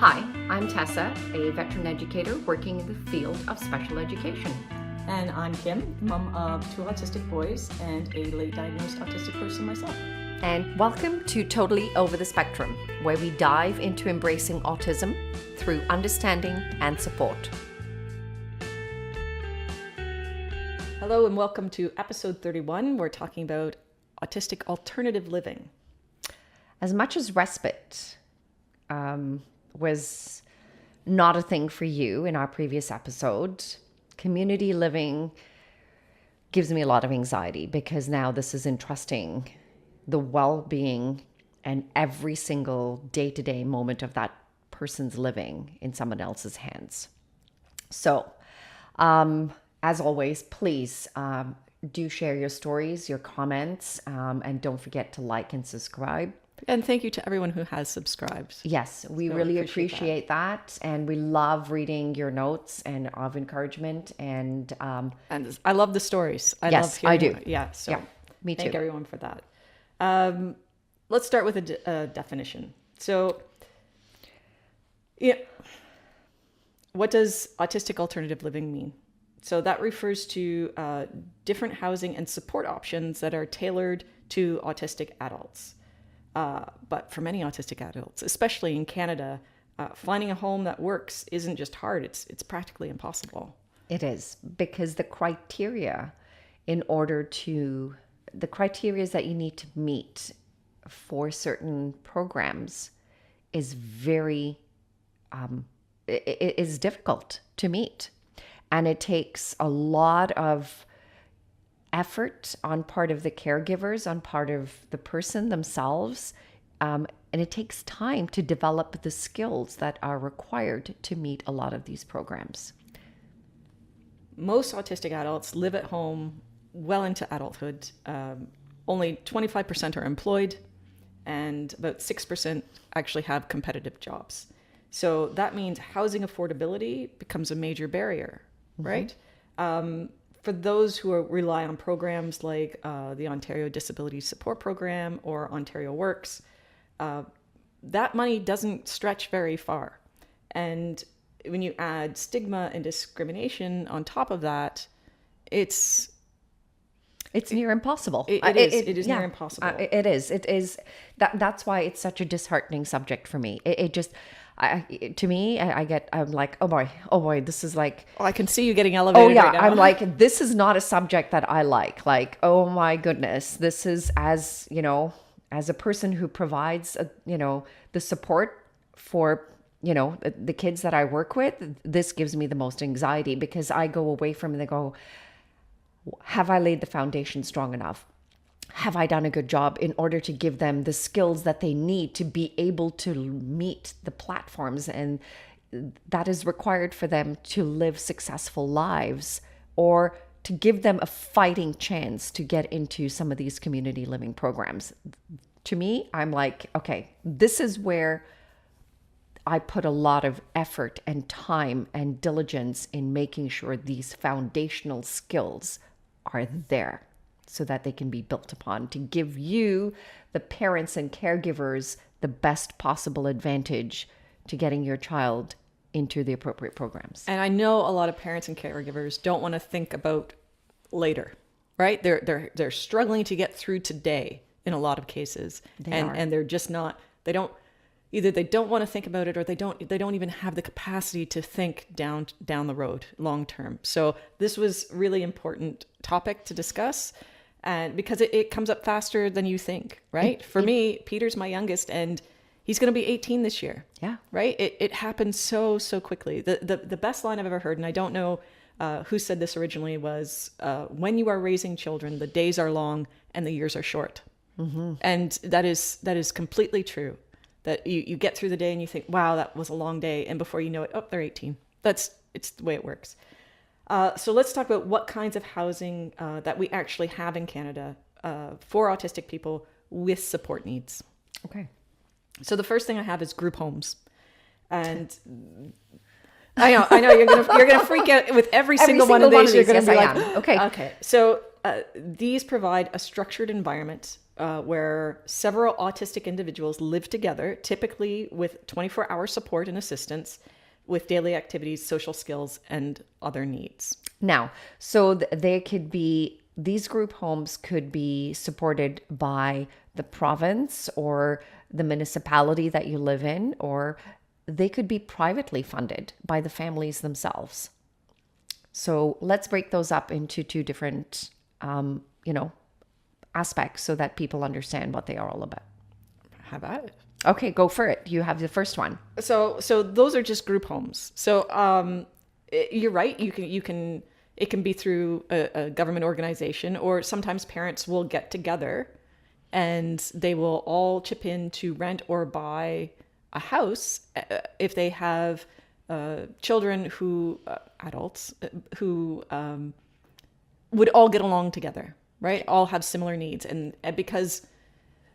Hi, I'm Tessa, a veteran educator working in the field of special education. And I'm Kim, mom of 2 autistic boys and a late diagnosed autistic person myself. And welcome to Totally Over the Spectrum, where we dive into embracing autism through understanding and support. Hello and welcome to episode 31. We're talking about autistic alternative living. As much as respite was not a thing for you in our previous episode, community living gives me a lot of anxiety because now this is entrusting the well-being and every single day-to-day moment of that person's living in someone else's hands. So, as always, please do share your stories, your comments, and don't forget to like and subscribe. And thank you to everyone who has subscribed. Yes, we really appreciate that. And we love reading your notes and of encouragement. And I love the stories. Love hearing I do. Yeah, so yeah, me too. Thank everyone for that. Let's start with a definition. So, what does autistic alternative living mean? So that refers to different housing and support options that are tailored to autistic adults. But for many autistic adults, especially in Canada, finding a home that works isn't just hard, it's practically impossible. It is, because the criteria that you need to meet for certain programs is very, it is difficult to meet. And it takes a lot of effort on part of the caregivers, on part of the person themselves. And it takes time to develop the skills that are required to meet a lot of these programs. Most autistic adults live at home well into adulthood. Only 25% are employed, and about 6% actually have competitive jobs. So that means housing affordability becomes a major barrier, right? For those who rely on programs like the Ontario Disability Support Program or Ontario Works, that money doesn't stretch very far. And when you add stigma and discrimination on top of that, it's near impossible. It is near impossible. It is. That's why it's such a disheartening subject for me. I'm like, oh boy, this is like... Oh, I can see you getting elevated right now. I'm like, this is not a subject that I like. Like, oh my goodness, this is, as a person who provides, the support for, the kids that I work with, this gives me the most anxiety because I go away from it and they go, have I laid the foundation strong enough? Have I done a good job in order to give them the skills that they need to be able to meet the platforms and that is required for them to live successful lives, or to give them a fighting chance to get into some of these community living programs? To me, I'm like, okay, this is where I put a lot of effort and time and diligence in making sure these foundational skills are there, so that they can be built upon to give you, the parents and caregivers, the best possible advantage to getting your child into the appropriate programs. And I know a lot of parents and caregivers don't want to think about later, right? They're struggling to get through today in a lot of cases. And they're just not, they don't want to think about it, or they don't even have the capacity to think down the road long term. So this was really important topic to discuss. And because it comes up faster than you think, right? For me, Peter's my youngest, and he's going to be 18 this year. Yeah. Right? It happens so quickly. The best line I've ever heard, and I don't know who said this originally, was when you are raising children, the days are long and the years are short. Mm-hmm. And that is completely true. That you get through the day and you think, wow, that was a long day. And before you know it, they're 18. It's the way it works. So let's talk about what kinds of housing that we actually have in Canada for autistic people with support needs. Okay. So the first thing I have is group homes, and I know you're gonna freak out with every single one of these. You're gonna be like, okay. Okay. So these provide a structured environment where several autistic individuals live together, typically with 24-hour support and assistance with daily activities, social skills, and other needs. Now, so they could be, these group homes could be supported by the province or the municipality that you live in, or they could be privately funded by the families themselves. So let's break those up into two different, aspects so that people understand what they are all about. How about it? Okay, go for it. You have the first one. So those are just group homes. So you're right. You can. It can be through a government organization, or sometimes parents will get together, and they will all chip in to rent or buy a house if they have children who adults who would all get along together, right? All have similar needs, and because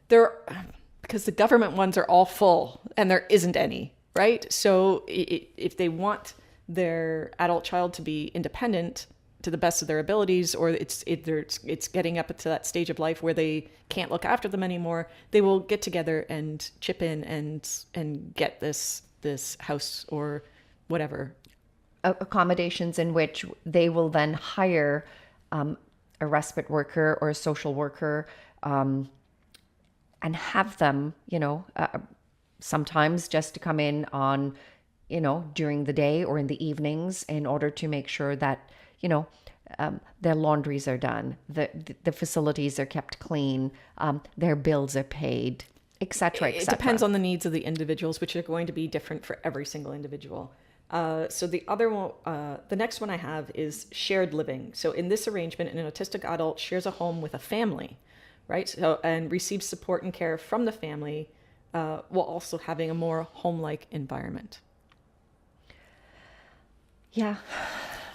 the government ones are all full and there isn't any, right? So if they want their adult child to be independent to the best of their abilities, or it's getting up to that stage of life where they can't look after them anymore, they will get together and chip in and get this house or whatever. Accommodations in which they will then hire a respite worker or a social worker, and have them, sometimes just to come in on, during the day or in the evenings in order to make sure that, their laundries are done, the facilities are kept clean, their bills are paid, etc., etc. It depends on the needs of the individuals, which are going to be different for every single individual. So the other one, the next one I have is shared living. So in this arrangement, an autistic adult shares a home with a family, right? So, and receives support and care from the family, while also having a more home-like environment. Yeah.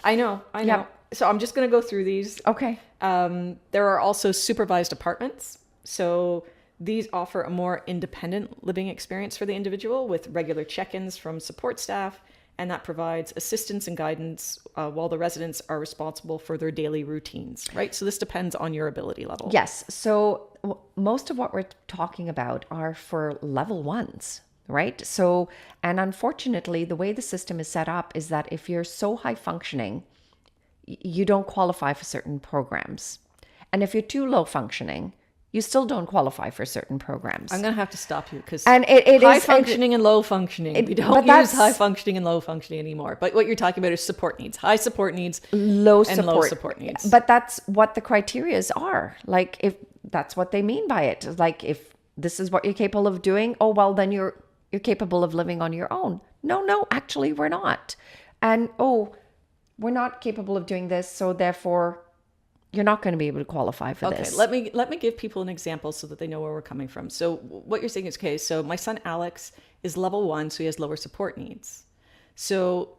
I know. Yep. So I'm just going to go through these. Okay. There are also supervised apartments. So these offer a more independent living experience for the individual with regular check-ins from support staff, and that provides assistance and guidance while the residents are responsible for their daily routines, right? So this depends on your ability level. Yes. So most of what we're talking about are for level ones, right? So, and unfortunately, the way the system is set up is that if you're so high functioning, you don't qualify for certain programs. And if you're too low functioning, you still don't qualify for certain programs. I'm going to have to stop you because it high is functioning and low functioning. We don't use high functioning and low functioning anymore. But what you're talking about is support needs, high support needs, low support needs. But that's what the criterias are. Like if that's what they mean by it. Like if this is what you're capable of doing, oh well, then you're capable of living on your own. No, actually we're not. And we're not capable of doing this, so therefore you're not going to be able to qualify for this. Okay, let me give people an example so that they know where we're coming from. So what you're saying is, okay, so my son Alex is level 1, so he has lower support needs. So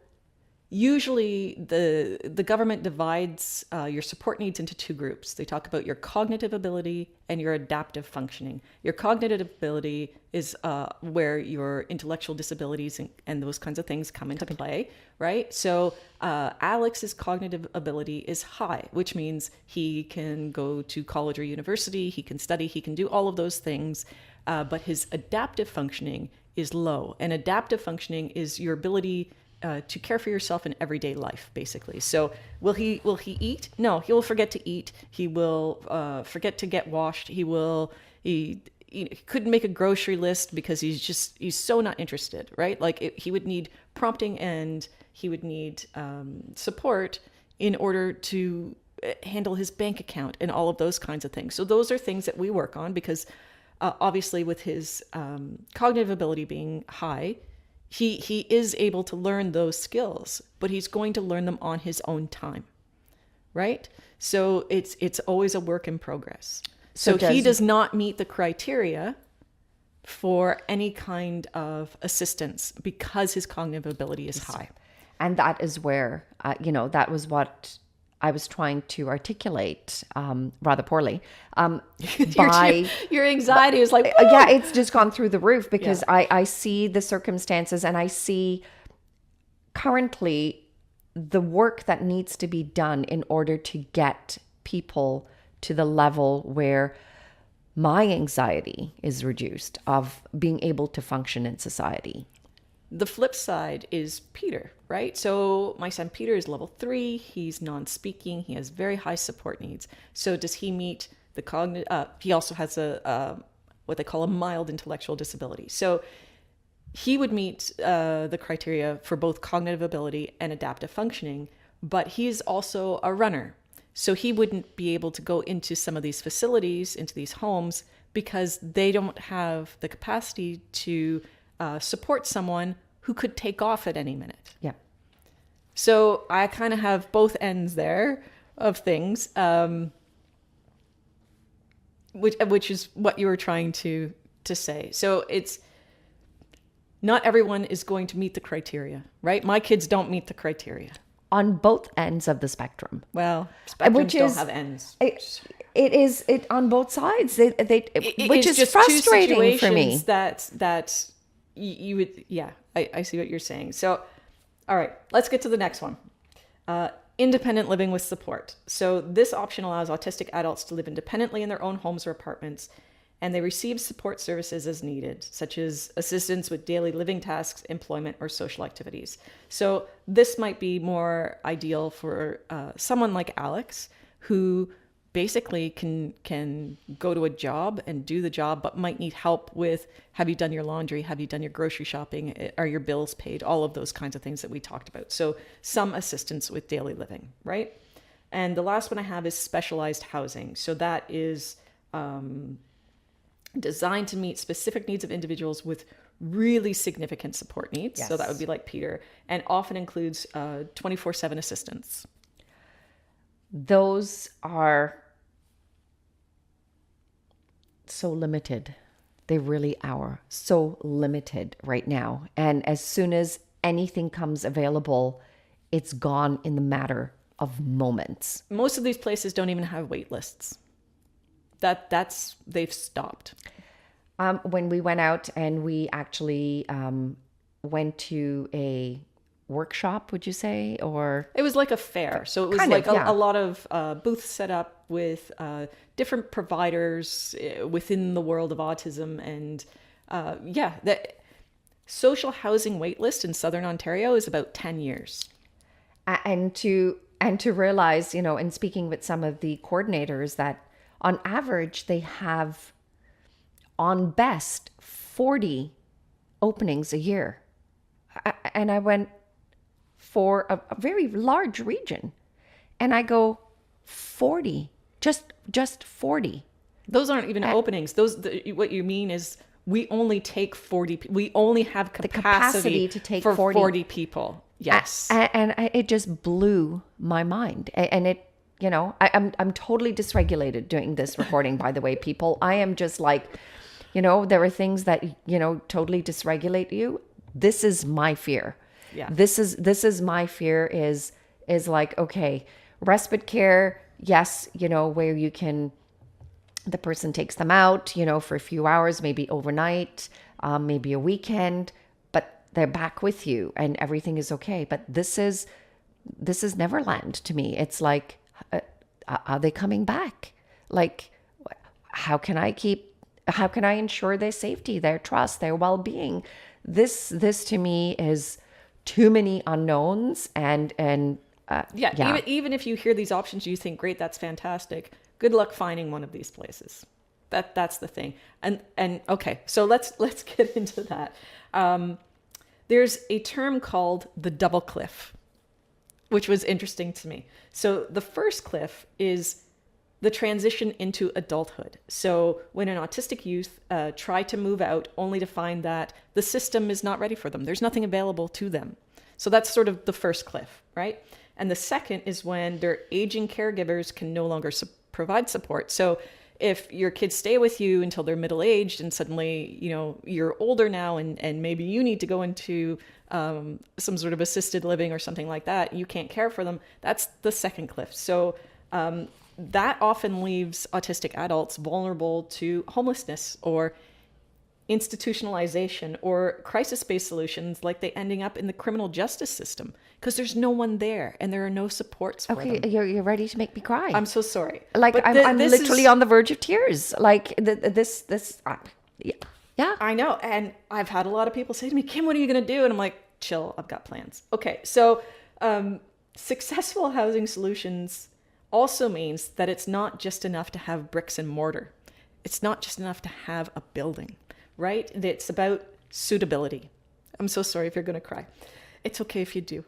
usually the government divides your support needs into two groups. They talk about your cognitive ability and your adaptive functioning. Your cognitive ability is where your intellectual disabilities and those kinds of things come into play, right? So Alex's cognitive ability is high, which means he can go to college or university, he can study, he can do all of those things, but his adaptive functioning is low. And adaptive functioning is your ability to care for yourself in everyday life, basically. So will he eat? No, he will forget to eat. He will forget to get washed. He couldn't make a grocery list because he's so not interested, right? Like he would need prompting and he would need support in order to handle his bank account and all of those kinds of things. So those are things that we work on because obviously with his cognitive ability being high, he is able to learn those skills, but he's going to learn them on his own time, right? So it's always a work in progress. So he does not meet the criteria for any kind of assistance because his cognitive ability is high. And that is where, that was what I was trying to articulate rather poorly. Your anxiety is like, yeah, it's just gone through the roof because I see the circumstances and I see currently the work that needs to be done in order to get people to the level where my anxiety is reduced of being able to function in society. The flip side is Peter, right? So my son Peter is level 3. He's non-speaking. He has very high support needs. So does he meet the cognitive? He also has a what they call a mild intellectual disability. So he would meet the criteria for both cognitive ability and adaptive functioning, but he's also a runner. So he wouldn't be able to go into some of these facilities, into these homes, because they don't have the capacity to support someone who could take off at any minute. Yeah. So I kind of have both ends there of things, which is what you were trying to say. So it's not everyone is going to meet the criteria, right? My kids don't meet the criteria. On both ends of the spectrum. Well, spectrums don't have ends. It is on both sides. Which is just frustrating for me. That you would, yeah, I see what you're saying. So, all right, let's get to the next one. Independent living with support. So this option allows autistic adults to live independently in their own homes or apartments, and they receive support services as needed, such as assistance with daily living tasks, employment, or social activities. So this might be more ideal for someone like Alex, who basically can go to a job and do the job, but might need help with, have you done your laundry? Have you done your grocery shopping? Are your bills paid? All of those kinds of things that we talked about. So some assistance with daily living, right? And the last one I have is specialized housing. So that is designed to meet specific needs of individuals with really significant support needs. Yes. So that would be like Peter, and often includes 24/7 assistance. Those are so limited. They really are so limited right now. And as soon as anything comes available, it's gone in the matter of moments. Most of these places don't even have wait lists. They've stopped. When we went out and we actually went to a workshop, would you say? Or it was like a fair. So it was kind like of, yeah. a lot of booths set up with different providers within the world of autism. And the social housing wait list in Southern Ontario is about 10 years. And to realize, in speaking with some of the coordinators, that on average they have on best 40 openings a year. And I went for a very large region, and I go 40, just 40. Those aren't even openings. What you mean is we only take 40. We only have capacity to take for 40 people. Yes. And it just blew my mind. And it, I'm totally dysregulated doing this recording, by the way, people. I am just like, there are things that, totally dysregulate you. This is my fear. Yeah. This is my fear is like, okay, respite care. Yes. Where you can, the person takes them out, for a few hours, maybe overnight, maybe a weekend, but they're back with you and everything is okay. But this is Neverland to me. It's like, are they coming back? Like, how can I ensure their safety, their trust, their well-being? This to me is too many unknowns, and even if you hear these options, you think, great, that's fantastic. Good luck finding one of these places. That's the thing. And okay, so let's get into that. There's a term called the double cliff, which was interesting to me. So the first cliff is the transition into adulthood. So when an autistic youth try to move out only to find that the system is not ready for them, there's nothing available to them. So that's sort of the first cliff, right? And the second is when their aging caregivers can no longer provide support. So if your kids stay with you until they're middle-aged and suddenly, you're older now and maybe you need to go into some sort of assisted living or something like that, you can't care for them, that's the second cliff. So that often leaves autistic adults vulnerable to homelessness or institutionalization or crisis-based solutions like they ending up in the criminal justice system because there's no one there and there are no supports for Okay, them. you're ready to make me cry. I'm so sorry. Like But I'm this literally is- on the verge of tears. Like yeah, yeah. I know. And I've had a lot of people say to me, Kim, what are you going to do? And I'm like, chill, I've got plans. Okay. So successful housing solutions also means that it's not just enough to have bricks and mortar. It's not just enough to have a building, right? It's about suitability. I'm so sorry if you're going to cry. It's okay if you do.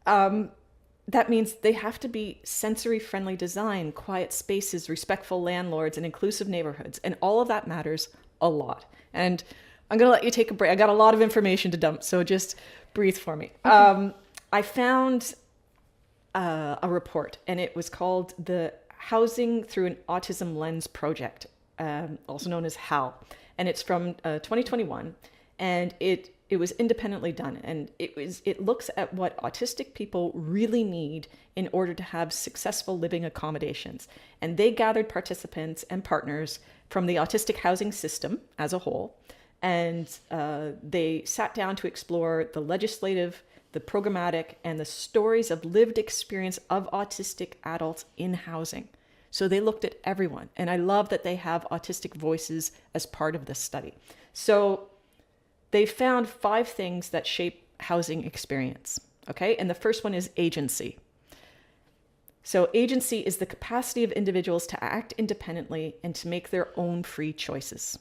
That means they have to be sensory friendly design, quiet spaces, respectful landlords, and inclusive neighborhoods. And all of that matters a lot. And I'm going to let you take a break. I got a lot of information to dump, so just breathe for me. Okay. I found a report, and it was called the Housing Through an Autism Lens Project, also known as HAL. And it's from 2021, and it was independently done, and it looks at what autistic people really need in order to have successful living accommodations. And they gathered participants and partners from the autistic housing system as a whole, and they sat down to explore the legislative, the programmatic, and the stories of lived experience of autistic adults in housing. So they looked at everyone, and I love that they have autistic voices as part of this study. So they found 5 things that shape housing experience, okay? And the first one is agency. So agency is the capacity of individuals to act independently and to make their own free choices.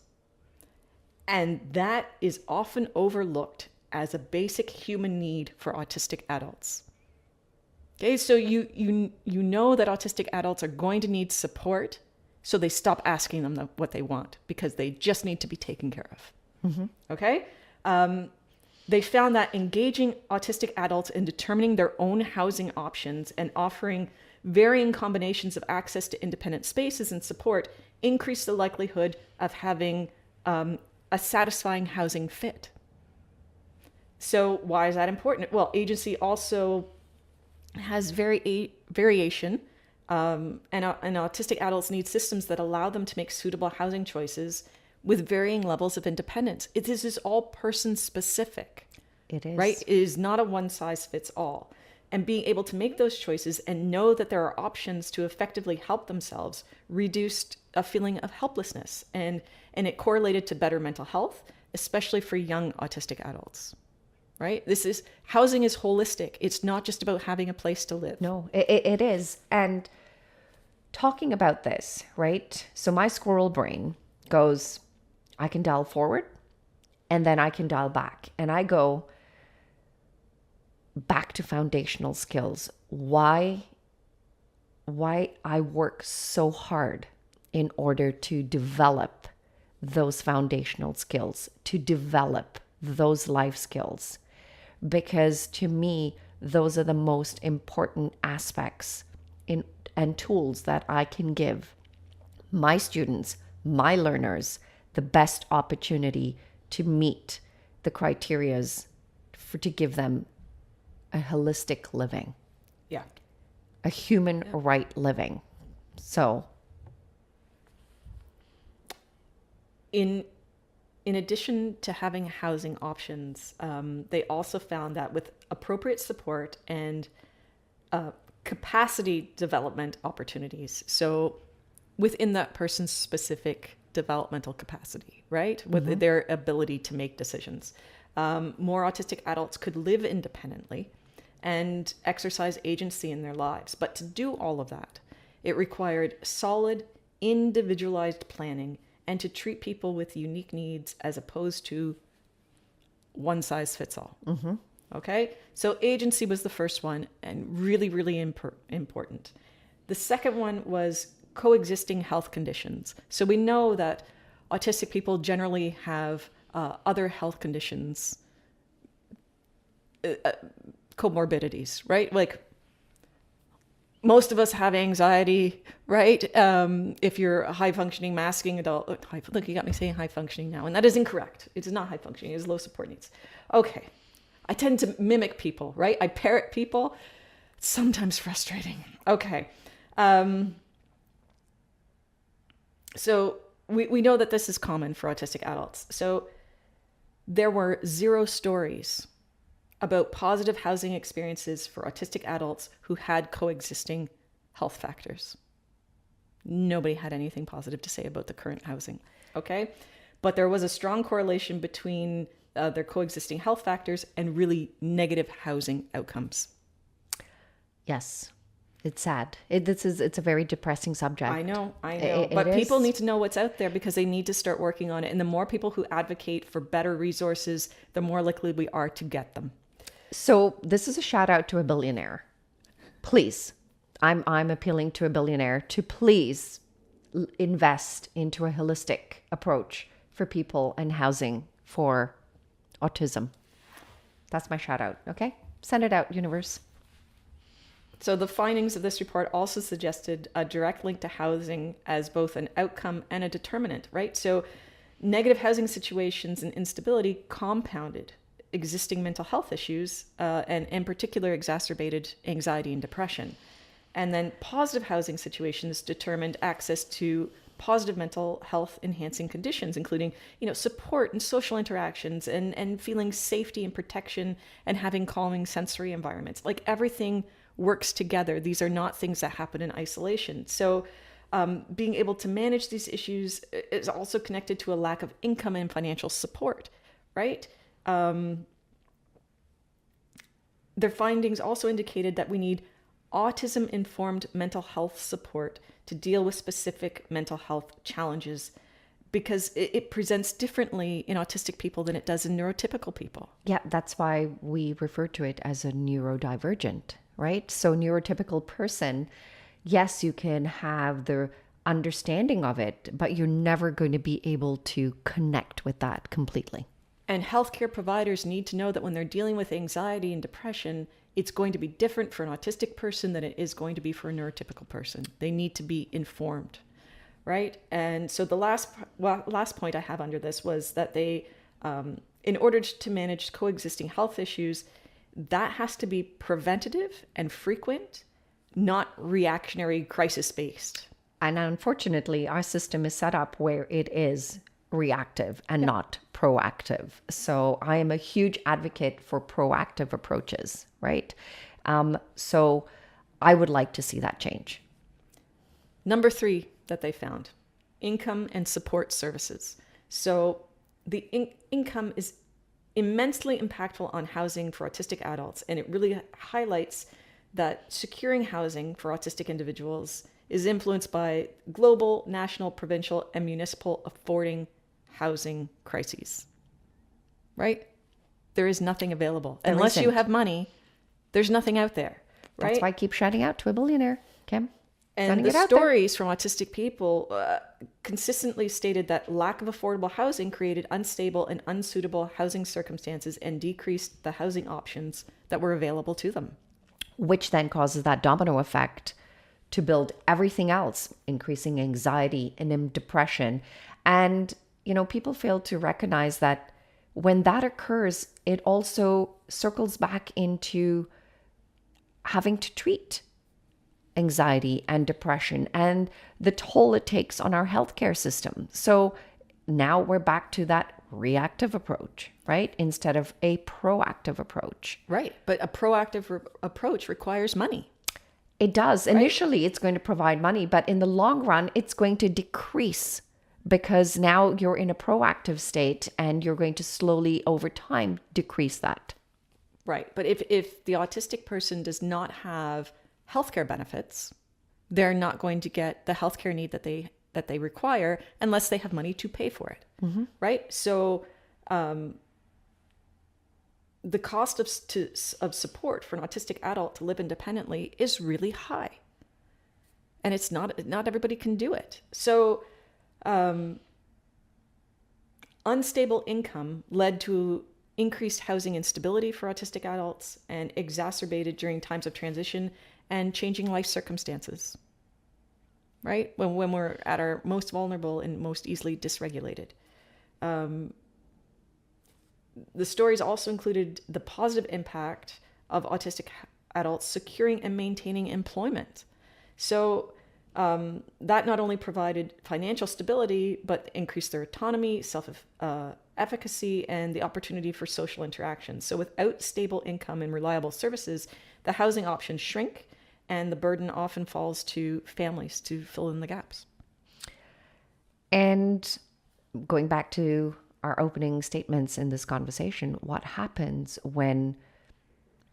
And that is often overlooked as a basic human need for autistic adults. Okay, so you know that autistic adults are going to need support, so they stop asking them what they want because they just need to be taken care of. Mm-hmm. Okay? They found that engaging autistic adults in determining their own housing options and offering varying combinations of access to independent spaces and support increased the likelihood of having a satisfying housing fit. So why is that important? Well, agency also has variation, and autistic adults need systems that allow them to make suitable housing choices with varying levels of independence. This is all person specific. It is. Right? It is not a one size fits all. And being able to make those choices and know that there are options to effectively help themselves reduced a feeling of helplessness. And it correlated to better mental health, especially for young autistic adults. Right? Housing is holistic. It's not just about having a place to live. No, it is. And talking about this, right? So my squirrel brain goes, I can dial forward and then I can dial back. And I go back to foundational skills. Why I work so hard in order to develop those foundational skills, to develop those life skills. Because to me, those are the most important aspects and tools that I can give my students, my learners, the best opportunity to meet the criterias to give them a holistic living. Yeah. A human right living. So in addition to having housing options, they also found that with appropriate support and capacity development opportunities, so within that person's specific developmental capacity, right? With their ability to make decisions, more autistic adults could live independently and exercise agency in their lives. But to do all of that, it required solid, individualized planning and to treat people with unique needs as opposed to one size fits all. Mm-hmm. Okay? So agency was the first one and really, really important. The second one was coexisting health conditions. So we know that autistic people generally have other health conditions, comorbidities, right? Like most of us have anxiety, right? If you're a high-functioning masking adult, look, you got me saying high-functioning now, and that is incorrect. It is not high-functioning. It is low support needs. Okay. I tend to mimic people, right? I parrot people. It's sometimes frustrating. Okay. So we know that this is common for autistic adults. So there were 0 stories about positive housing experiences for autistic adults who had coexisting health factors. Nobody had anything positive to say about the current housing, okay? But there was a strong correlation between their coexisting health factors and really negative housing outcomes. Yes. It's sad. It's a very depressing subject. I know. But people need to know what's out there because they need to start working on it. And the more people who advocate for better resources, the more likely we are to get them. So this is a shout out to a billionaire. Please, I'm appealing to a billionaire to please invest into a holistic approach for people and housing for autism. That's my shout out. Okay, send it out, universe. So the findings of this report also suggested a direct link to housing as both an outcome and a determinant, right? So negative housing situations and instability compounded existing mental health issues and in particular exacerbated anxiety and depression. And then positive housing situations determined access to positive mental health enhancing conditions, including, support and social interactions and feeling safety and protection and having calming sensory environments. Like everything works together. These are not things that happen in isolation. So being able to manage these issues is also connected to a lack of income and financial support, right? Their findings also indicated that we need autism-informed mental health support to deal with specific mental health challenges because it presents differently in autistic people than it does in neurotypical people. Yeah, that's why we refer to it as a neurodivergent, right? So neurotypical person, yes, you can have the understanding of it, but you're never going to be able to connect with that completely. And healthcare providers need to know that when they're dealing with anxiety and depression, it's going to be different for an autistic person than it is going to be for a neurotypical person. They need to be informed, right? And so the last point I have under this was that they, in order to manage coexisting health issues, that has to be preventative and frequent, not reactionary crisis-based. And unfortunately, our system is set up where it is reactive and not proactive. So I am a huge advocate for proactive approaches, right? So I would like to see that change. Number 3 that they found, income and support services. So the income is immensely impactful on housing for autistic adults, and it really highlights that securing housing for autistic individuals is influenced by global, national, provincial, and municipal affording housing crises, right? There is nothing available. Unless you have money, there's nothing out there, right? That's why I keep shouting out to a billionaire, Kim. And the stories from autistic people consistently stated that lack of affordable housing created unstable and unsuitable housing circumstances and decreased the housing options that were available to them. Which then causes that domino effect to build everything else, increasing anxiety and depression. And, people fail to recognize that when that occurs, it also circles back into having to treat anxiety and depression and the toll it takes on our healthcare system. So now we're back to that reactive approach, right? Instead of a proactive approach. Right. But a proactive approach requires money. It does. Right? Initially, it's going to provide money, but in the long run, it's going to decrease because now you're in a proactive state and you're going to slowly over time decrease that. Right. But if the autistic person does not have healthcare benefits, they're not going to get the healthcare need that they require unless they have money to pay for it. Mm-hmm. Right. So the cost of support for an autistic adult to live independently is really high, and it's not everybody can do it. So unstable income led to increased housing instability for autistic adults and exacerbated during times of transition and changing life circumstances, right? When we're at our most vulnerable and most easily dysregulated. The stories also included the positive impact of autistic adults securing and maintaining employment. So That not only provided financial stability, but increased their autonomy, efficacy, and the opportunity for social interaction. So without stable income and reliable services, the housing options shrink, and the burden often falls to families to fill in the gaps. And going back to our opening statements in this conversation, what happens when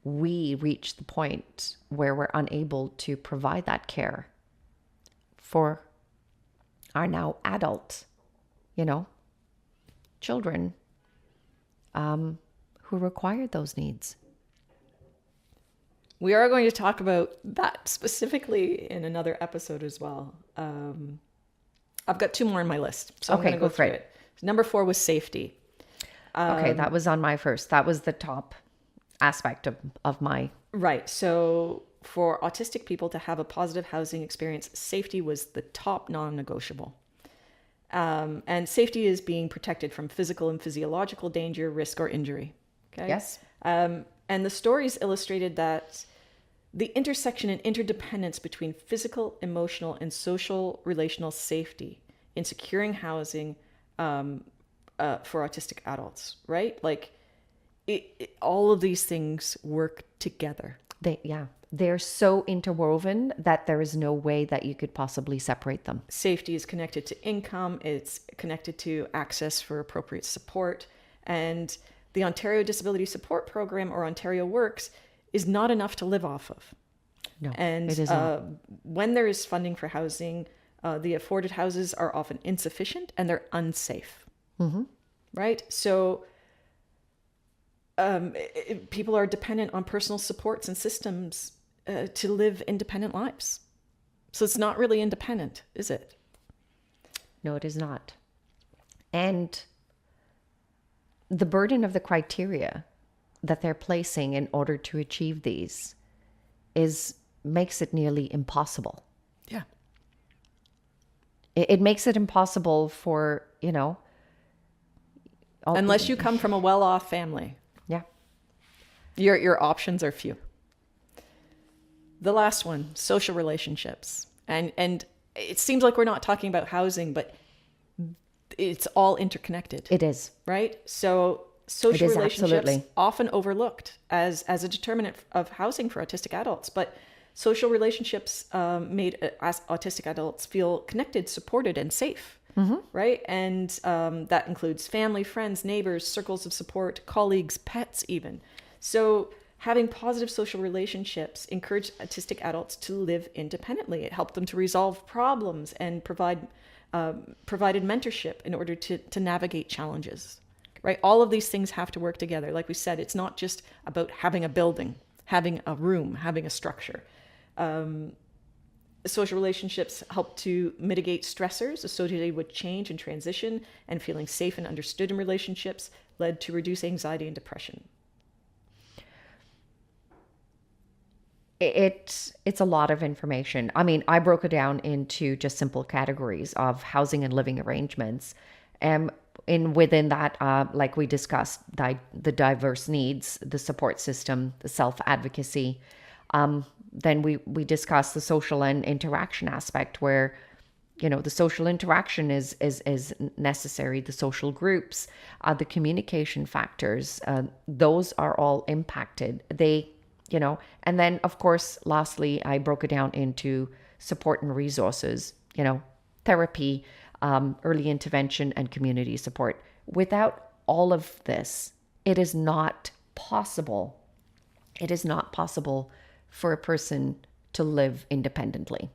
we reach the point where we're unable to provide that care for our now adult, children who require those needs? We are going to talk about that specifically in another episode as well. I've got 2 more on my list, so I'm going to go through it. Number 4 was safety. Okay, that was on my first. That was the top aspect of my... Right. So for autistic people to have a positive housing experience, safety was the top non-negotiable. And safety is being protected from physical and physiological danger, risk, or injury. Okay. Yes. And the stories illustrated that the intersection and interdependence between physical, emotional, and social relational safety in securing housing for autistic adults, right? Like all of these things work together. They're so interwoven that there is no way that you could possibly separate them. Safety is connected to income. It's connected to access for appropriate support. And the Ontario Disability Support Program, or Ontario Works, is not enough to live off of. No, and it is not. When there is funding for housing, the afforded houses are often insufficient and they're unsafe. Mm-hmm. Right? So people are dependent on personal supports and systems to live independent lives. So it's not really independent, is it? No, it is not. And the burden of the criteria that they're placing in order to achieve these makes it nearly impossible. Yeah. It makes it impossible for, unless you come from a well-off family. Yeah. Your options are few. The last one, social relationships. And it seems like we're not talking about housing, but it's all interconnected. It is. Right? So social relationships absolutely often overlooked as a determinant of housing for autistic adults, but social relationships made autistic adults feel connected, supported, and safe. Mm-hmm. Right? And that includes family, friends, neighbors, circles of support, colleagues, pets even. So having positive social relationships encouraged autistic adults to live independently. It helped them to resolve problems and provided mentorship in order to navigate challenges. Right? All of these things have to work together. Like we said, it's not just about having a building, having a room, having a structure. Social relationships help to mitigate stressors associated with change and transition, and feeling safe and understood in relationships led to reduced anxiety and depression. It's a lot of information. I mean, I broke it down into just simple categories of housing and living arrangements. Within that, like we discussed, the diverse needs, the support system, the self-advocacy. Then we discussed the social and interaction aspect, where, the social interaction is necessary, the social groups, the communication factors, those are all impacted. And then, of course, lastly, I broke it down into support and resources, therapy, early intervention, and community support. Without all of this, it is not possible. It is not possible for a person to live independently.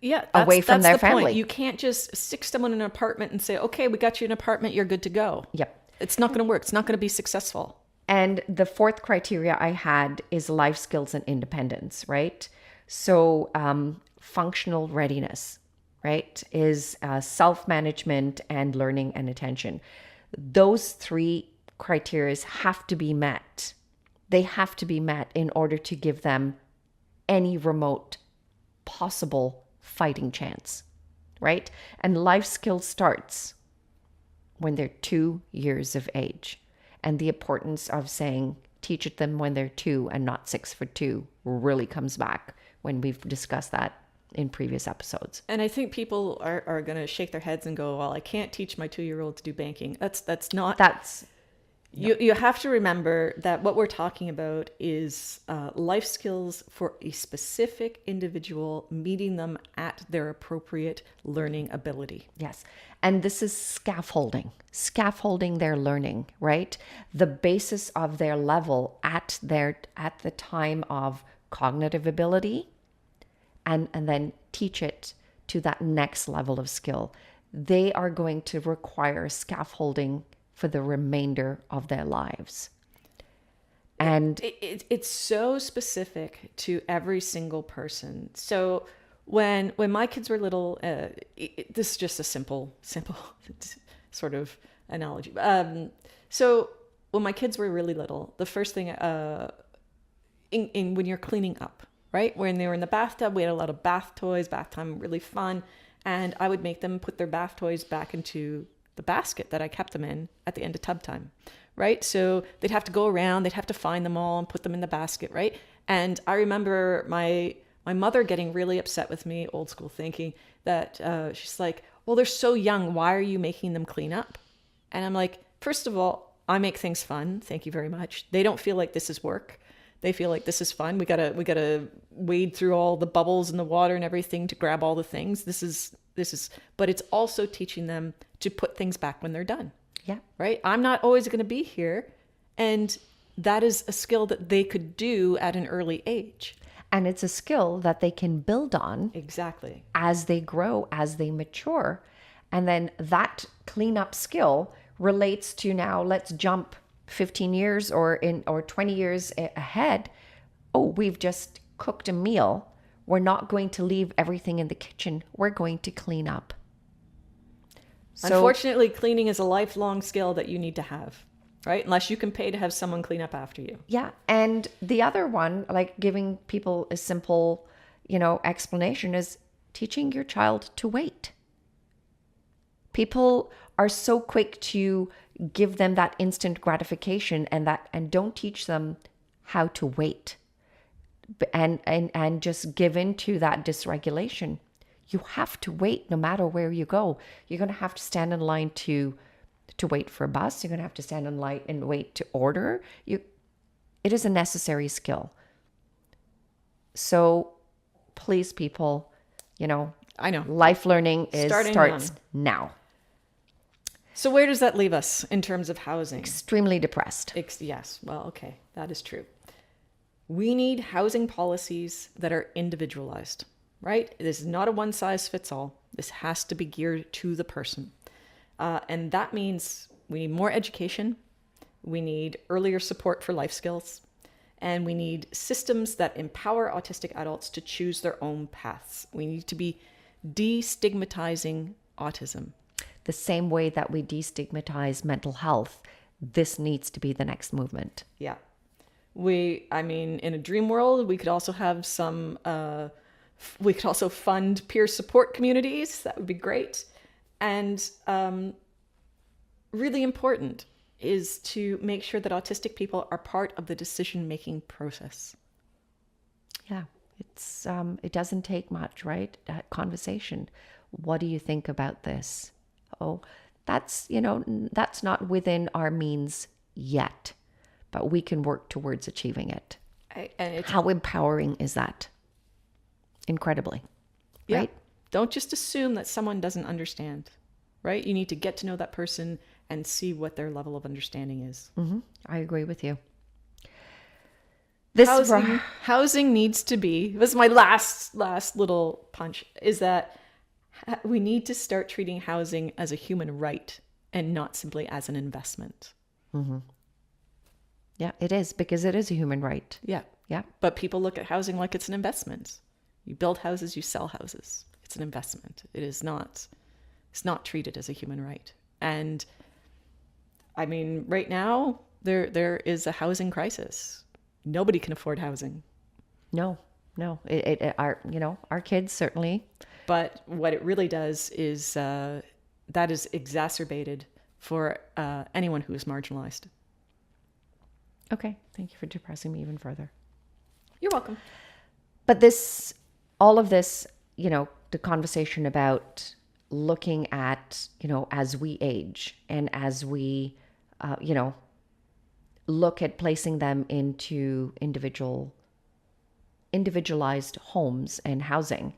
Yeah, away from their family. Point. You can't just stick someone in an apartment and say, okay, we got you an apartment, you're good to go. Yep. It's not going to work. It's not going to be successful. And the fourth criteria I had is life skills and independence, right? So functional readiness, right, is self-management and learning and attention. Those 3 criteria have to be met. They have to be met in order to give them any remote possible fighting chance, right? And life skills starts when they're 2 years of age. And the importance of saying, teach it them when they're 2 and not 6 for 2 really comes back when we've discussed that in previous episodes. And I think people are going to shake their heads and go, well, I can't teach my 2-year-old to do banking. That's not... That's You have to remember that what we're talking about is life skills for a specific individual, meeting them at their appropriate learning ability. Yes. And this is scaffolding their learning, right? The basis of their level at the time of cognitive ability, and then teach it to that next level of skill. They are going to require scaffolding for the remainder of their lives. And it's so specific to every single person. So when my kids were little, this is just a simple sort of analogy. So when my kids were really little, the first thing in when you're cleaning up, right? When they were in the bathtub, we had a lot of bath toys, bath time, really fun. And I would make them put their bath toys back into the basket that I kept them in at the end of tub time, right? So they'd have to go around, they'd have to find them all and put them in the basket, right? And I remember my mother getting really upset with me, old school thinking, that she's like, well, they're so young, why are you making them clean up? And I'm like, first of all, I make things fun, thank you very much. They don't feel like this is work. They feel like this is fun. We gotta wade through all the bubbles in the water and everything to grab all the things. This is, but it's also teaching them to put things back when they're done. yeah, Right? I'm not always going to be here. And that is a skill that they could do at an early age. and it's a skill that they can build on Exactly. as they grow, as they mature. And then that cleanup skill relates to, now let's jump 15 years or 20 years ahead. Oh, we've just cooked a meal. We're not going to leave everything in the kitchen. We're going to clean up. So, Unfortunately, cleaning is a lifelong skill that you need to have, right? Unless you can pay to have someone clean up after you. yeah. And the other one, like giving people a simple, explanation, is teaching your child to wait. People are so quick to give them that instant gratification and don't teach them how to wait and just give in to that dysregulation. You have to wait no matter where you go. You're going to have to stand in line to wait for a bus. You're going to have to stand in line and wait to order. It is a necessary skill. So please, people, I know. life learning Starting starts now. So where does that leave us in terms of housing? Extremely depressed. Yes. Well, okay. That is true. We need housing policies that are individualized, right? This is not a one size fits all. This has to be geared to the person. And that means we need more education. We need earlier support for life skills. And we need systems that empower autistic adults to choose their own paths. We need to be destigmatizing autism. The same way that we destigmatize mental health, this needs to be the next movement. Yeah. In a dream world, we could also have we could also fund peer support communities. That would be great. And really important is to make sure that autistic people are part of the decision-making process. Yeah, it doesn't take much, right? That conversation. What do you think about this? Oh, that's not within our means yet, but we can work towards achieving it. How empowering is that? Incredibly, yeah. right? Don't just assume that someone doesn't understand, right? You need to get to know that person and see what their level of understanding is. Mm-hmm. I agree with you. Housing needs to be, this is my last little punch, is that we need to start treating housing as a human right and not simply as an investment. Mm-hmm. Yeah, it is, because it is a human right. Yeah. Yeah. But people look at housing like it's an investment. You build houses, you sell houses. It's an investment. It's not treated as a human right. And right now there is a housing crisis. Nobody can afford housing. No. Our kids certainly. But what it really does is that is exacerbated for anyone who is marginalized. Okay. Thank you for depressing me even further. You're welcome. But all of this the conversation about looking at, as we age and as we, look at placing them into individualized homes and housing,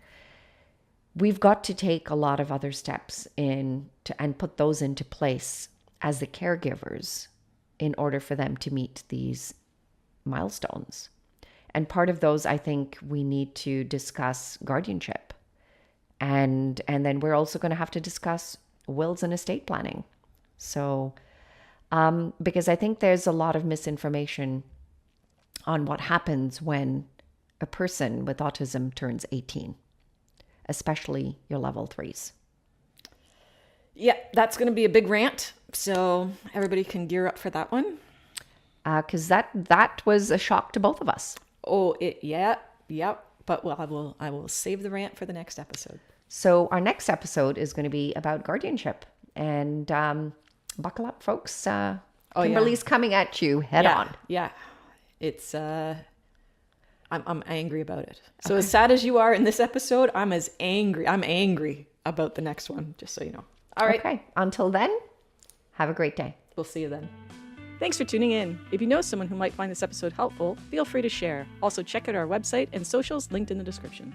we've got to take a lot of other steps and put those into place as the caregivers in order for them to meet these milestones. And part of those, I think we need to discuss guardianship. And then we're also going to have to discuss wills and estate planning. So, because I think there's a lot of misinformation on what happens when a person with autism turns 18, especially your level 3s. Yeah, that's going to be a big rant. So everybody can gear up for that one. Because that was a shock to both of us. Yeah. But I will save the rant for the next episode. So our next episode is going to be about guardianship, and buckle up, folks. Kimberly's coming at you head on. Yeah, it's I'm angry about it. So as sad as you are in this episode, I'm angry about the next one. Just so you know. All right. Okay. Until then, have a great day. We'll see you then. Thanks for tuning in. If you know someone who might find this episode helpful, feel free to share. Also, check out our website and socials linked in the description.